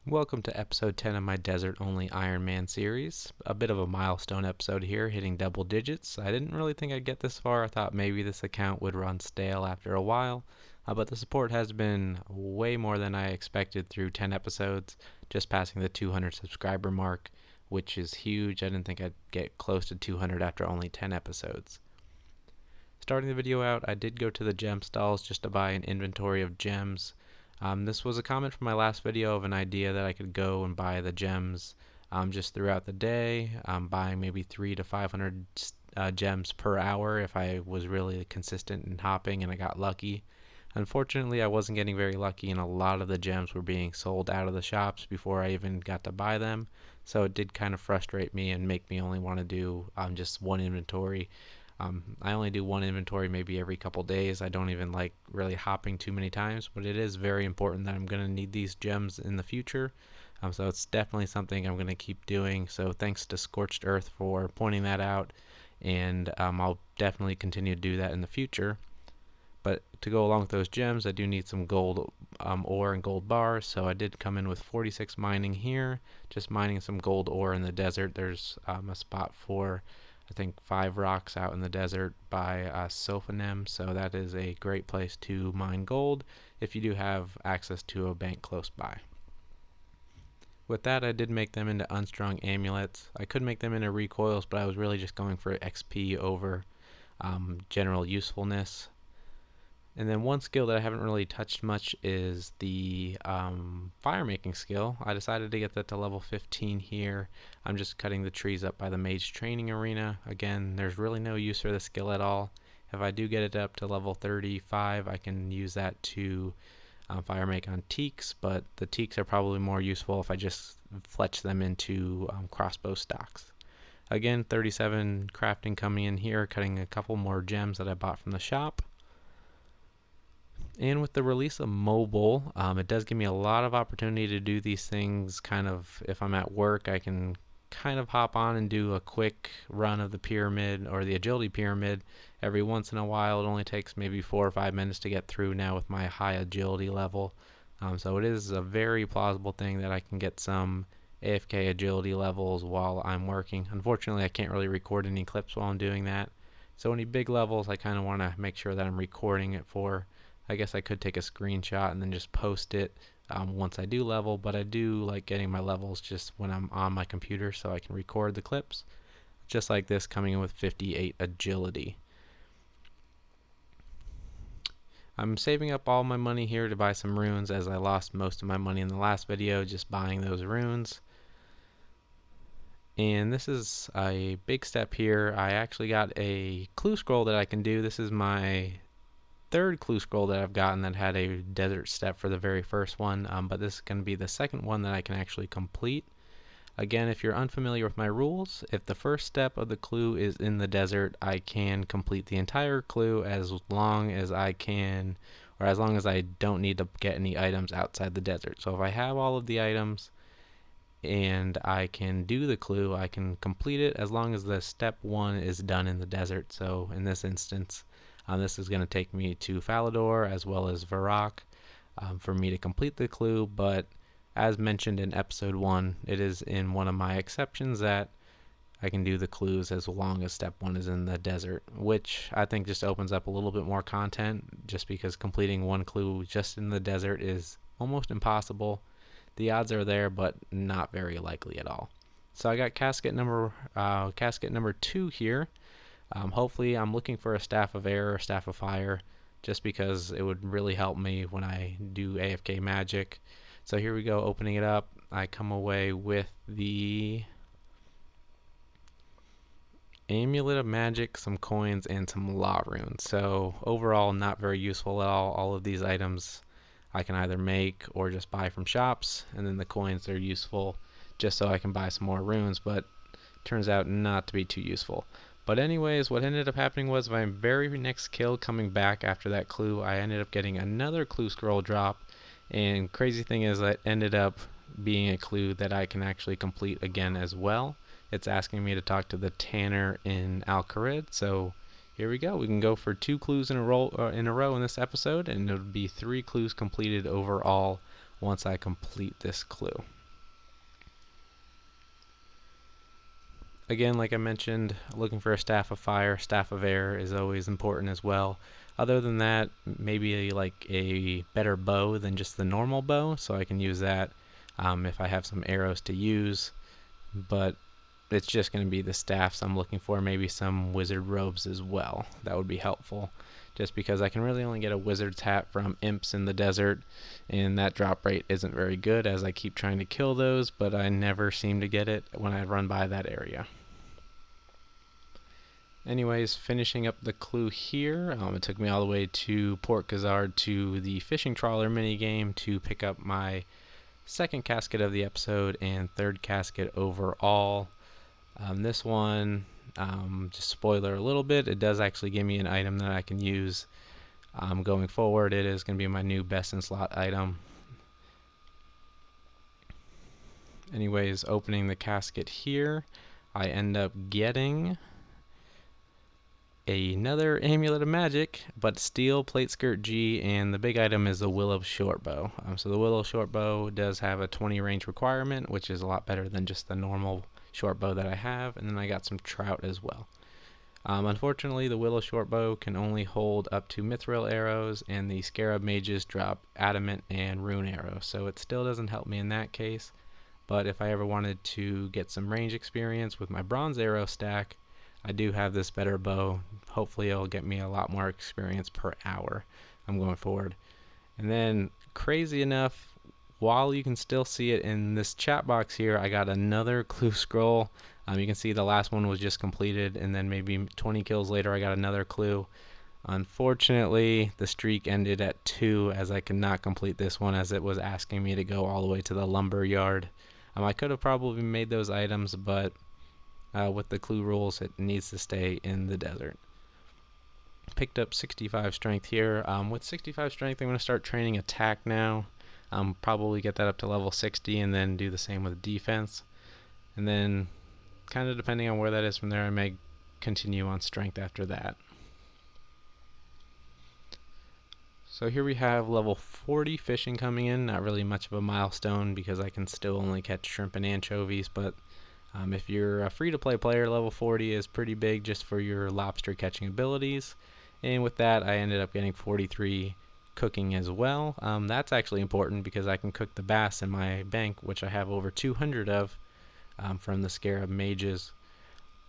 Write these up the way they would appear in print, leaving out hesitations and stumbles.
Welcome to episode 10 of my Desert Only Ironman series. A bit of a milestone episode here, hitting double digits. I didn't really think I'd get this far. I thought maybe this account would run stale after a while, but the support has been way more than I expected through 10 episodes, just passing the 200 subscriber mark, which is huge. I didn't think I'd get close to 200 after only 10 episodes. Starting the video out, I did go to the gem stalls just to buy an inventory of gems. This was a comment from my last video of an idea that I could go and buy the gems just throughout the day, buying maybe 300 to 500 gems per hour if I was really consistent in hopping and I got lucky. Unfortunately, I wasn't getting very lucky, and a lot of the gems were being sold out of the shops before I even got to buy them, so it did kind of frustrate me and make me only want to do just one inventory. I only do one inventory maybe every couple days. I don't even like really hopping too many times, but it is very important that I'm going to need these gems in the future. So it's definitely something I'm going to keep doing. So thanks to Scorched Earth for pointing that out, and I'll definitely continue to do that in the future. But to go along with those gems, I do need some gold ore and gold bars, so I did come in with 46 mining here, just mining some gold ore in the desert. There's a spot for I think 5 rocks out in the desert by Sophanem, so that is a great place to mine gold if you do have access to a bank close by. With that, I did make them into unstrung amulets. I could make them into recoils, but I was really just going for XP over general usefulness. And then one skill that I haven't really touched much is the fire making skill. I decided to get that to level 15 here. I'm just cutting the trees up by the mage training arena. Again, there's really no use for the skill at all. If I do get it up to level 35, I can use that to fire make on teaks, but the teaks are probably more useful if I just fletch them into crossbow stocks. Again, 37 crafting coming in here, cutting a couple more gems that I bought from the shop. And with the release of mobile, it does give me a lot of opportunity to do these things kind of, if I'm at work, I can kind of hop on and do a quick run of the pyramid or the agility pyramid every once in a while. It only takes maybe 4 or 5 minutes to get through now with my high agility level. So it is a very plausible thing that I can get some AFK agility levels while I'm working. Unfortunately, I can't really record any clips while I'm doing that. So any big levels, I kind of want to make sure that I'm recording it for. I guess I could take a screenshot and then just post it once I do level, but I do like getting my levels just when I'm on my computer so I can record the clips. Just like this, coming in with 58 agility. I'm saving up all my money here to buy some runes, as I lost most of my money in the last video just buying those runes. And this is a big step here. I actually got a clue scroll that I can do. This is my third clue scroll that I've gotten that had a desert step for the very first one, but this is going to be the second one that I can actually complete. Again, if you're unfamiliar with my rules, if the first step of the clue is in the desert, I can complete the entire clue as long as I can, or as long as I don't need to get any items outside the desert. So if I have all of the items and I can do the clue, I can complete it as long as the step 1 is done in the desert. So in this instance, this is going to take me to Falador as well as Varrock for me to complete the clue, but as mentioned in episode 1, it is in one of my exceptions that I can do the clues as long as step 1 is in the desert, which I think just opens up a little bit more content, just because completing one clue just in the desert is almost impossible. The odds are there, but not very likely at all. So I got casket number 2 here. Hopefully I'm looking for a Staff of Air or Staff of Fire, just because it would really help me when I do AFK magic. So here we go, opening it up. I come away with the Amulet of Magic, some coins, and some Law Runes. So overall, not very useful at all. All of these items I can either make or just buy from shops, and then the coins are useful just so I can buy some more runes, but turns out not to be too useful. But anyways, what ended up happening was my very next kill coming back after that clue, I ended up getting another clue scroll drop, and crazy thing is that ended up being a clue that I can actually complete again as well. It's asking me to talk to the Tanner in Al-Kharid, so here we go. We can go for 2 clues in a row in this episode, and it'll be 3 clues completed overall once I complete this clue. Again, like I mentioned, looking for a staff of fire, staff of air is always important as well. Other than that, maybe like a better bow than just the normal bow, so I can use that if I have some arrows to use. But it's just going to be the staffs I'm looking for, maybe some wizard robes as well. That would be helpful, just because I can really only get a wizard's hat from imps in the desert, and that drop rate isn't very good as I keep trying to kill those, but I never seem to get it when I run by that area. Anyways, finishing up the clue here, it took me all the way to Port Gizzard to the fishing trawler minigame to pick up my second casket of the episode and third casket overall. This one, just spoiler a little bit, it does actually give me an item that I can use going forward. It is going to be my new best in slot item. Anyways, opening the casket here, I end up getting another Amulet of Magic, but Steel, Plate Skirt G, and the big item is the Willow Shortbow. So the Willow Shortbow does have a 20 range requirement, which is a lot better than just the normal shortbow that I have, and then I got some trout as well. Unfortunately, the Willow Shortbow can only hold up to Mithril arrows, and the Scarab mages drop Adamant and Rune arrows, so it still doesn't help me in that case. But if I ever wanted to get some range experience with my bronze arrow stack, I do have this better bow. Hopefully it'll get me a lot more experience per hour. I'm going forward. And then, crazy enough, while you can still see it in this chat box here, I got another clue scroll. You can see the last one was just completed, and then maybe 20 kills later I got another clue. Unfortunately, the streak ended at 2 as I could not complete this one, as it was asking me to go all the way to the lumber yard. I could have probably made those items, but with the clue rules, it needs to stay in the desert. Picked up 65 strength here. With 65 strength, I'm going to start training attack now. Probably get that up to level 60 and then do the same with defense. And then, kind of depending on where that is from there, I may continue on strength after that. So here we have level 40 fishing coming in. Not really much of a milestone because I can still only catch shrimp and anchovies, but if you're a free-to-play player, level 40 is pretty big just for your lobster catching abilities. And with that, I ended up getting 43 cooking as well. That's actually important because I can cook the bass in my bank, which I have over 200 of from the Scarab mages.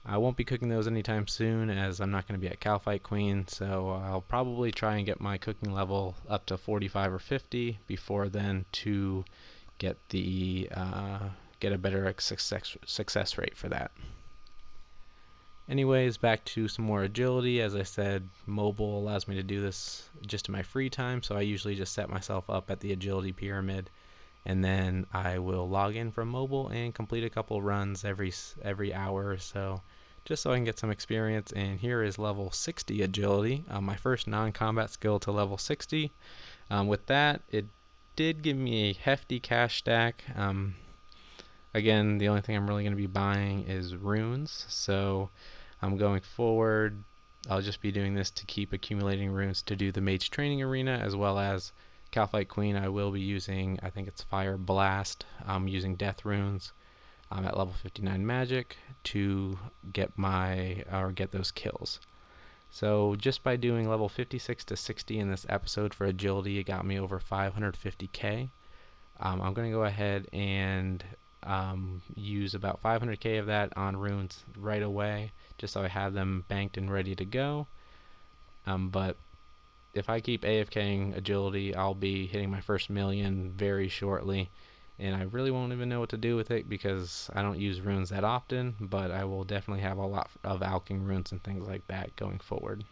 I won't be cooking those anytime soon as I'm not going to be at Calfight Queen, so I'll probably try and get my cooking level up to 45 or 50 before then to get the get a better success rate for that. Anyways, back to some more agility. As I said, mobile allows me to do this just in my free time, so I usually just set myself up at the agility pyramid, and then I will log in from mobile and complete a couple runs every hour or so, just so I can get some experience. And here is level 60 agility, my first non-combat skill to level 60. With that, it did give me a hefty cash stack. Again, the only thing I'm really going to be buying is runes, so I'm going forward. I'll just be doing this to keep accumulating runes to do the mage training arena, as well as Calfight Queen. I will be using, I think it's Fire Blast, using death runes at level 59 magic to get get those kills. So just by doing level 56 to 60 in this episode for agility, it got me over 550k. I'm going to go ahead and use about 500k of that on runes right away, just so I have them banked and ready to go. But if I keep AFKing agility, I'll be hitting my first million very shortly, and I really won't even know what to do with it because I don't use runes that often, but I will definitely have a lot of alching runes and things like that going forward.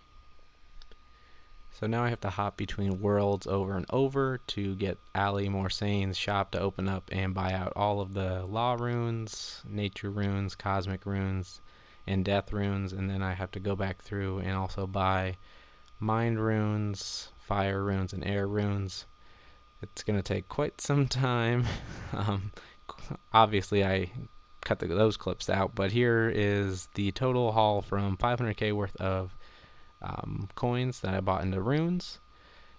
So now I have to hop between worlds over and over to get Ali Morsane's shop to open up and buy out all of the law runes, nature runes, cosmic runes, and death runes, and then I have to go back through and also buy mind runes, fire runes, and air runes. It's going to take quite some time. Obviously I cut those clips out, but here is the total haul from 500k worth of coins that I bought into runes.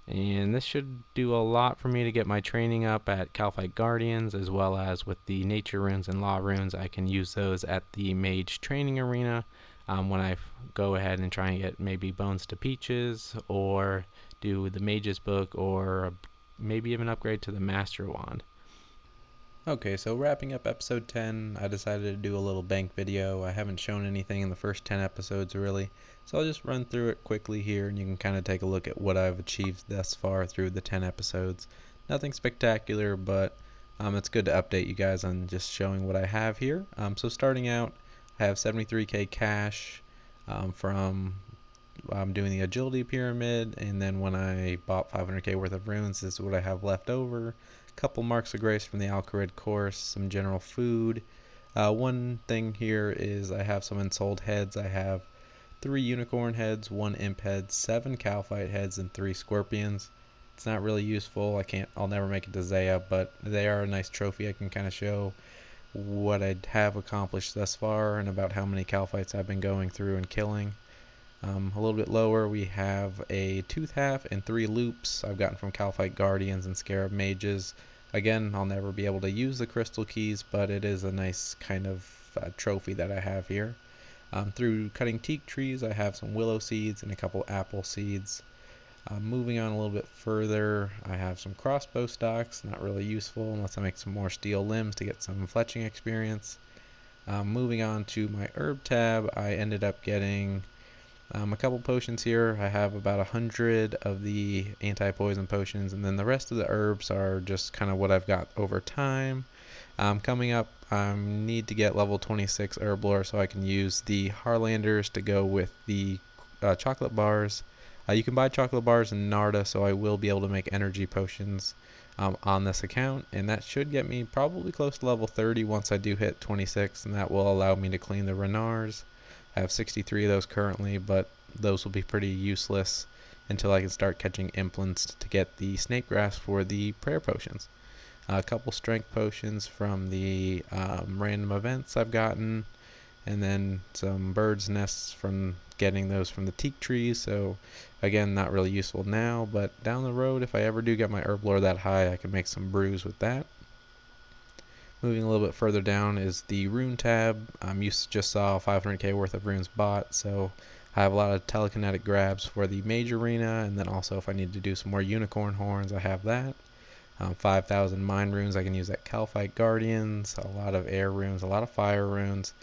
And this should do a lot for me to get my training up at Calphite Guardians, as well as with the Nature Runes and Law Runes. I can use those at the Mage Training Arena when I go ahead and try and get maybe Bones to Peaches, or do the Mage's Book, or maybe even upgrade to the Master Wand. Okay, so wrapping up episode 10, I decided to do a little bank video. I haven't shown anything in the first 10 episodes really, so I'll just run through it quickly here and you can kind of take a look at what I've achieved thus far through the 10 episodes. Nothing spectacular, but it's good to update you guys on just showing what I have here. So starting out, I have 73k cash from doing the agility pyramid, and then when I bought 500k worth of runes, this is what I have left over. Couple marks of grace from the Alcarid course, some general food. One thing here is I have some ensouled heads. I have 3 unicorn heads, 1 imp head, 7 calphite heads, and 3 scorpions. It's not really useful. I'll never make it to Zaya, but they are a nice trophy. I can kind of show what I have accomplished thus far and about how many calphites I've been going through and killing. A little bit lower we have a tooth half and 3 loops I've gotten from Calphite Guardians and Scarab Mages. Again, I'll never be able to use the crystal keys, but it is a nice kind of trophy that I have here. Through cutting teak trees, I have some willow seeds and a couple apple seeds. Moving on a little bit further, I have some crossbow stocks, not really useful unless I make some more steel limbs to get some fletching experience. Moving on to my herb tab, I ended up getting a couple potions here. I have about 100 of the anti-poison potions, and then the rest of the herbs are just kind of what I've got over time. Coming up, I need to get level 26 herb lore so I can use the Harlanders to go with the chocolate bars. You can buy chocolate bars in Narda, so I will be able to make energy potions on this account, and that should get me probably close to level 30 once I do hit 26, and that will allow me to clean the Renars. I have 63 of those currently, but those will be pretty useless until I can start catching implants to get the snake grass for the prayer potions. A couple strength potions from the random events I've gotten, and then some bird's nests from getting those from the teak trees. So again, not really useful now, but down the road, if I ever do get my herb lore that high, I can make some brews with that. Moving a little bit further down is the rune tab. You just saw 500k worth of runes bought, so I have a lot of telekinetic grabs for the mage arena, and then also if I need to do some more unicorn horns, I have that. 5,000 mind runes I can use at Calphite Guardians, a lot of air runes, a lot of fire runes,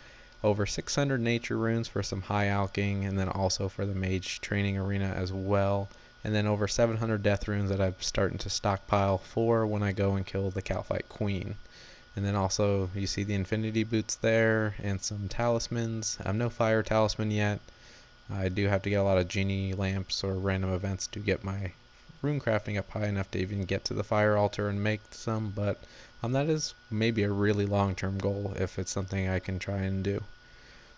over 600 nature runes for some high alching, and then also for the mage training arena as well, and then over 700 death runes that I'm starting to stockpile for when I go and kill the Calphite queen. And then also you see the infinity boots there and some talismans. I'm no fire talisman yet. I do have to get a lot of genie lamps or random events to get my rune crafting up high enough to even get to the fire altar and make some, but that is maybe a really long-term goal if it's something I can try and do.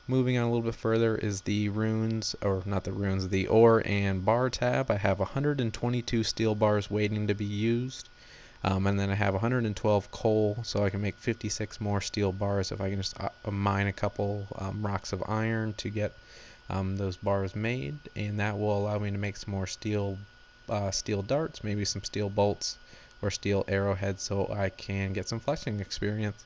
Moving on a little bit further is the runes, or not the runes, the ore and bar tab. I have 122 steel bars waiting to be used. And then I have 112 coal, so I can make 56 more steel bars if I can just mine a couple rocks of iron to get those bars made, and that will allow me to make some more steel darts, maybe some steel bolts or steel arrowheads, so I can get some flexing experience.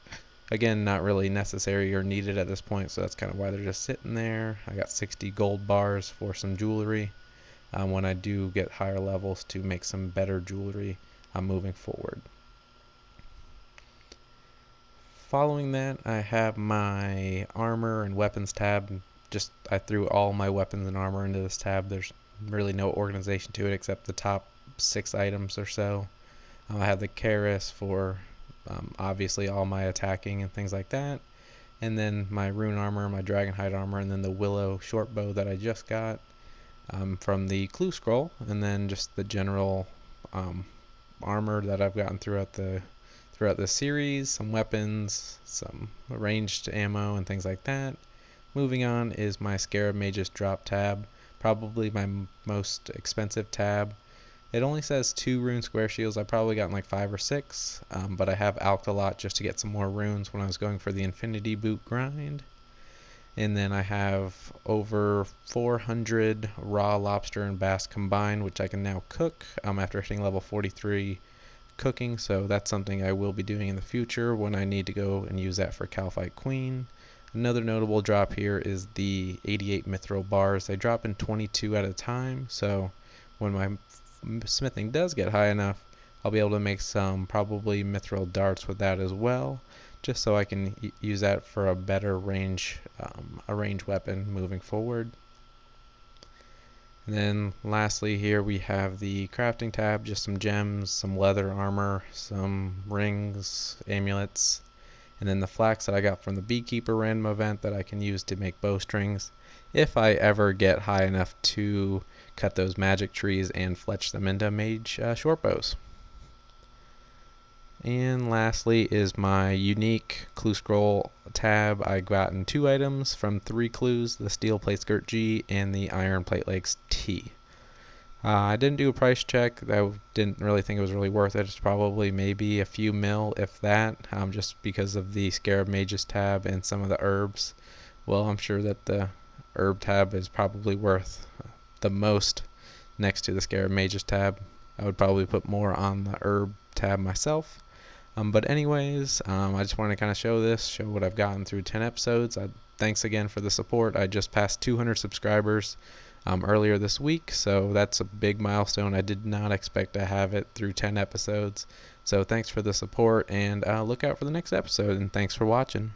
Again, not really necessary or needed at this point, so that's kind of why they're just sitting there. I got 60 gold bars for some jewelry when I do get higher levels to make some better jewelry moving forward. Following that, I have my armor and weapons tab. I threw all my weapons and armor into this tab. There's really no organization to it except the top 6 items or so. I have the Karis for obviously all my attacking and things like that, and then my rune armor, my dragonhide armor, and then the willow short bow that I just got from the clue scroll, and then just the general armor that I've gotten throughout the series, some weapons, some ranged ammo and things like that. Moving on is my Scarab Mage's drop tab, probably my most expensive tab. It only says 2 rune square shields. I've probably gotten like 5 or 6, but I have alked a lot just to get some more runes when I was going for the infinity boot grind. And then I have over 400 raw lobster and bass combined, which I can now cook after hitting level 43 cooking. So that's something I will be doing in the future when I need to go and use that for Calphite Queen. Another notable drop here is the 88 mithril bars. They drop in 22 at a time, so when my smithing does get high enough, I'll be able to make some probably mithril darts with that as well, just so I can use that for a better range, a range weapon moving forward. And then lastly here we have the crafting tab, just some gems, some leather armor, some rings, amulets, and then the flax that I got from the beekeeper random event that I can use to make bowstrings if I ever get high enough to cut those magic trees and fletch them into mage short bows. And lastly is my unique clue scroll tab. I gotten 2 items from 3 clues, the steel plate skirt G and the iron plate legs T. I didn't do a price check. I didn't really think it was really worth it. It's probably maybe a few mil, if that, just because of the Scarab Mages tab and some of the herbs. Well, I'm sure that the herb tab is probably worth the most next to the Scarab Mages tab. I would probably put more on the herb tab myself. But anyways, I just wanted to kind of show what I've gotten through 10 episodes. Thanks again for the support. I just passed 200 subscribers earlier this week, so that's a big milestone. I did not expect to have it through 10 episodes. So thanks for the support, and look out for the next episode, and thanks for watching.